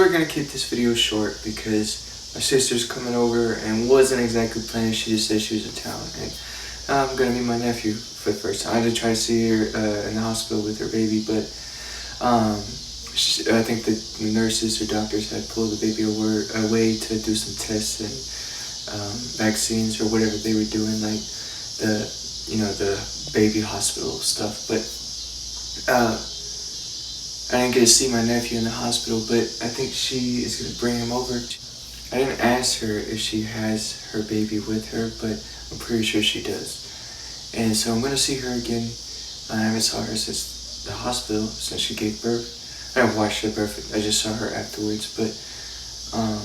we're gonna keep this video short because my sister's coming over and wasn't exactly planning. She just said she was in town, and I'm gonna meet my nephew for the first time. I did try to see her in the hospital with her baby, but I think the nurses or doctors had pulled the baby away to do some tests and vaccines or whatever they were doing, like the baby hospital stuff. But I didn't get to see my nephew in the hospital, but I think she is gonna bring him over. I didn't ask her if she has her baby with her, but I'm pretty sure she does. And so I'm gonna see her again. I haven't saw her since the hospital, since she gave birth. I haven't watched her birth, I just saw her afterwards, but I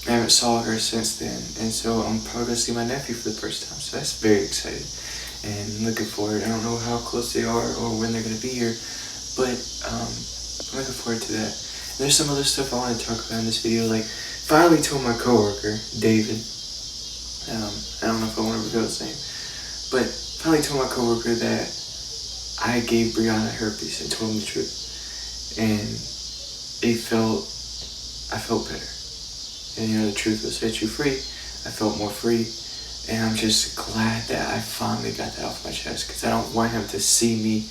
haven't saw her since then. And so I'm probably gonna see my nephew for the first time, so that's very exciting. And looking forward. I don't know how close they are or when they're gonna be here, but I'm looking forward to that. And there's some other stuff I want to talk about in this video, like finally told my coworker, David, I don't know if I want to reveal his name, but finally told my coworker that I gave Brianna herpes and told him the truth. And I felt better. And the truth will set you free. I felt more free. And I'm just glad that I finally got that off my chest, because I don't want him to see me,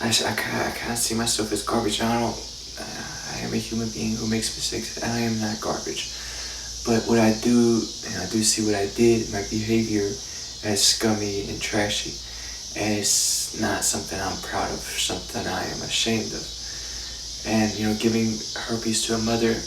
I kind of see myself as garbage. I am a human being who makes mistakes, and I am not garbage. But what I do, and I do see what I did, my behavior, as scummy and trashy. And it's not something I'm proud of, something I am ashamed of. And, giving herpes to a mother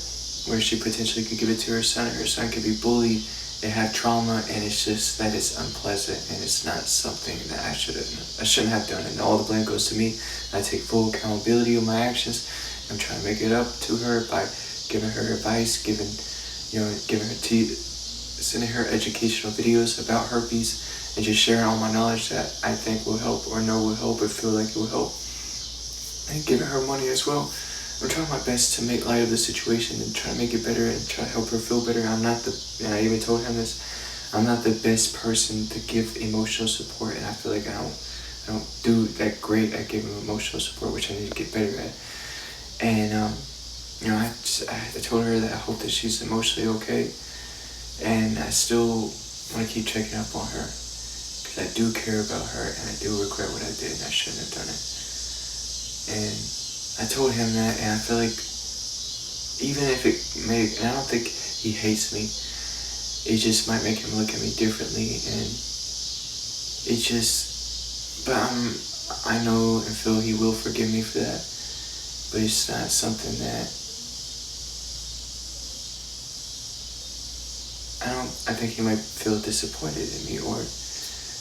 where she potentially could give it to her son, and her son could be bullied and have trauma, and it's just that it's unpleasant, and it's not something that I shouldn't have done. And all the blame goes to me. I take full accountability of my actions. I'm trying to make it up to her by giving her advice, giving her sending her educational videos about herpes, and just sharing all my knowledge that I think will help, or know will help, or feel like it will help, and giving her money as well. I'm trying my best to make light of the situation and try to make it better and try to help her feel better. And I even told him this, I'm not the best person to give emotional support, and I feel like I don't do that great at giving emotional support, which I need to get better at. And I told her that I hope that she's emotionally okay, and I still want to keep checking up on her, because I do care about her, and I do regret what I did, and I shouldn't have done it. And I told him that, and I feel like even if and I don't think he hates me, it just might make him look at me differently, and but I know and feel he will forgive me for that, but it's not something that, I think he might feel disappointed in me, or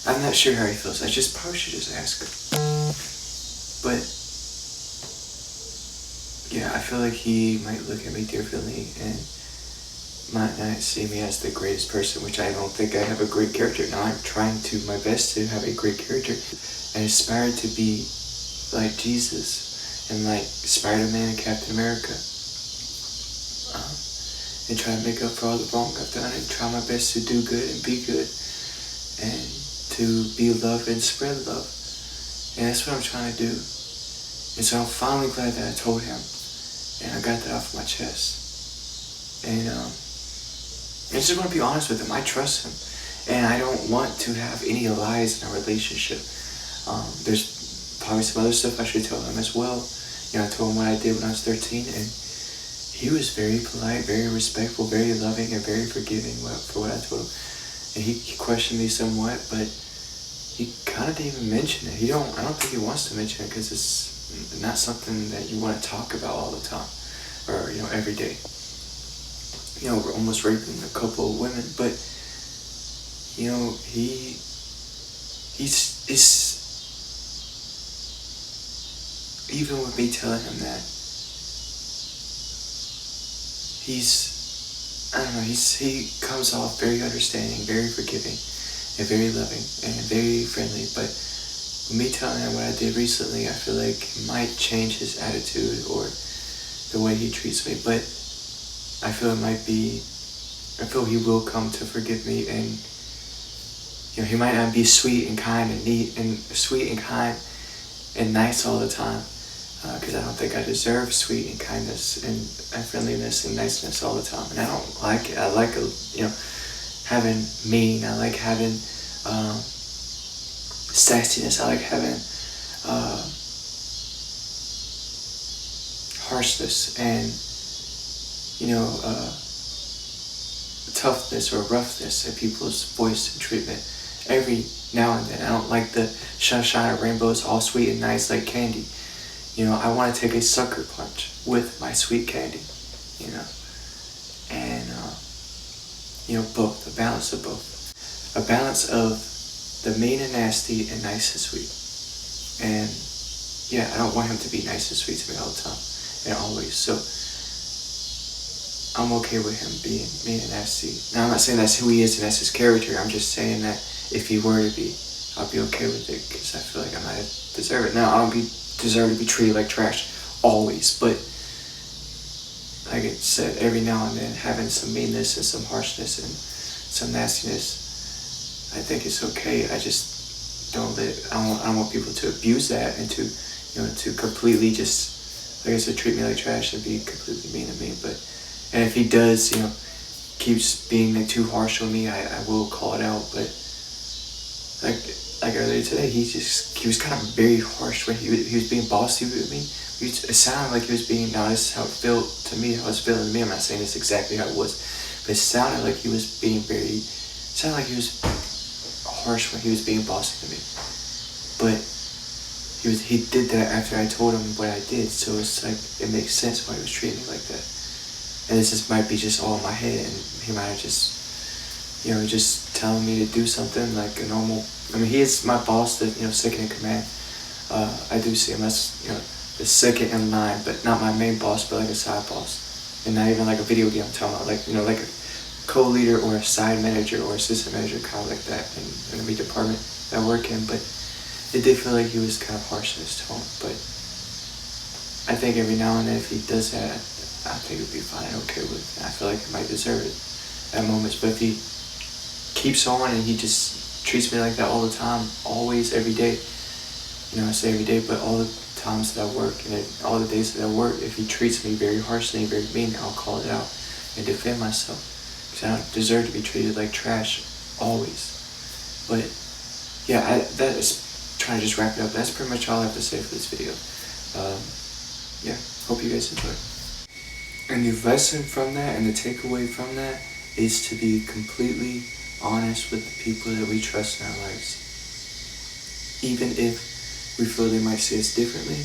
I'm not sure how he feels. I probably should just ask him. But yeah, I feel like he might look at me differently and might not see me as the greatest person, which I don't think I have a great character. Now I'm trying my best to have a great character and aspire to be like Jesus and like Spider-Man and Captain America. And try to make up for all the wrong I've done, and try my best to do good and be good, and to be love and spread love. And that's what I'm trying to do. And so I'm finally glad that I told him, and I got that off my chest. And I just want to be honest with him. I trust him, and I don't want to have any lies in our relationship. There's probably some other stuff I should tell him as well. I told him what I did when I was 13, and he was very polite, very respectful, very loving, and very forgiving for what I told him. And he questioned me somewhat, but he kind of didn't even mention it. I don't think he wants to mention it, because it's not something that you want to talk about all the time, or every day. We're almost raping a couple of women, but he's even with me telling him that, he comes off very understanding, very forgiving, and very loving, and very friendly. But with me telling him what I did recently, I feel like it might change his attitude or the way he treats me. But I feel he will come to forgive me, and he might not be sweet and kind and neat and sweet and kind and nice all the time. because I don't think I deserve sweet and kindness and friendliness and niceness all the time, and I don't like it. I like having mean. I like having sassiness. I like having harshness and toughness or roughness in people's voice and treatment every now and then. I don't like the sunshine of rainbows, all sweet and nice like candy. I want to take a sucker punch with my sweet candy, and both, a balance of both, a balance of the mean and nasty and nice and sweet. And I don't want him to be nice and sweet to me all the time and always. So I'm okay with him being mean and nasty. Now, I'm not saying that's who he is and that's his character. I'm just saying that if he were to be, I'll be okay with it because I feel like I might deserve it. Now, I don't deserve to be treated like trash always, but like I said, every now and then having some meanness and some harshness and some nastiness, I think it's okay. I just don't I don't want people to abuse that and to completely just, like I said, treat me like trash and be completely mean to me. And if he does, keeps being too harsh on me, I will call it out. But like earlier today, he was kind of very harsh when he was being bossy with me. It sounded like he was being, now this is how it felt to me, how it was feeling to me. I'm not saying this exactly how it was, but it sounded like he was being sounded like he was harsh when he was being bossy to me. But he did that after I told him what I did, so it's like, it makes sense why he was treating me like that. And this might be just all in my head, and he might have just, just telling me to do something like a normal. I mean, he is my boss, the second in command. I do see him as the second in line, but not my main boss, but like a side boss, and not even like a video game. I'm talking about like a co-leader or a side manager or assistant manager, kind of like that in the department that I work in. But it did feel like he was kind of harsh in his tone. But I think every now and then, if he does that, I think it would be fine and okay with it. I feel like he might deserve it at moments. But if he keeps on and he just treats me like that all the time, always, every day, I say every day, but all the times that I work and all the days that I work, if he treats me very harshly and very mean, I'll call it out and defend myself. Because I don't deserve to be treated like trash, always. But that is trying to just wrap it up. That's pretty much all I have to say for this video. Hope you guys enjoy. And the lesson from that and the takeaway from that is to be completely honest with the people that we trust in our lives. Even if we feel they might see us differently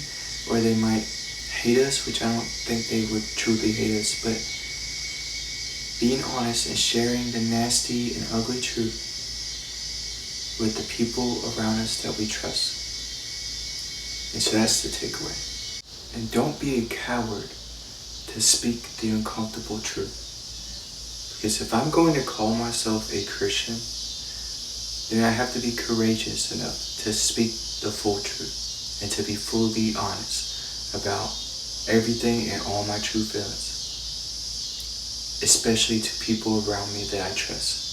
or they might hate us, which I don't think they would truly hate us, but being honest and sharing the nasty and ugly truth with the people around us that we trust. And so that's the takeaway. And don't be a coward to speak the uncomfortable truth. Because if I'm going to call myself a Christian, then I have to be courageous enough to speak the full truth and to be fully honest about everything and all my true feelings, especially to people around me that I trust.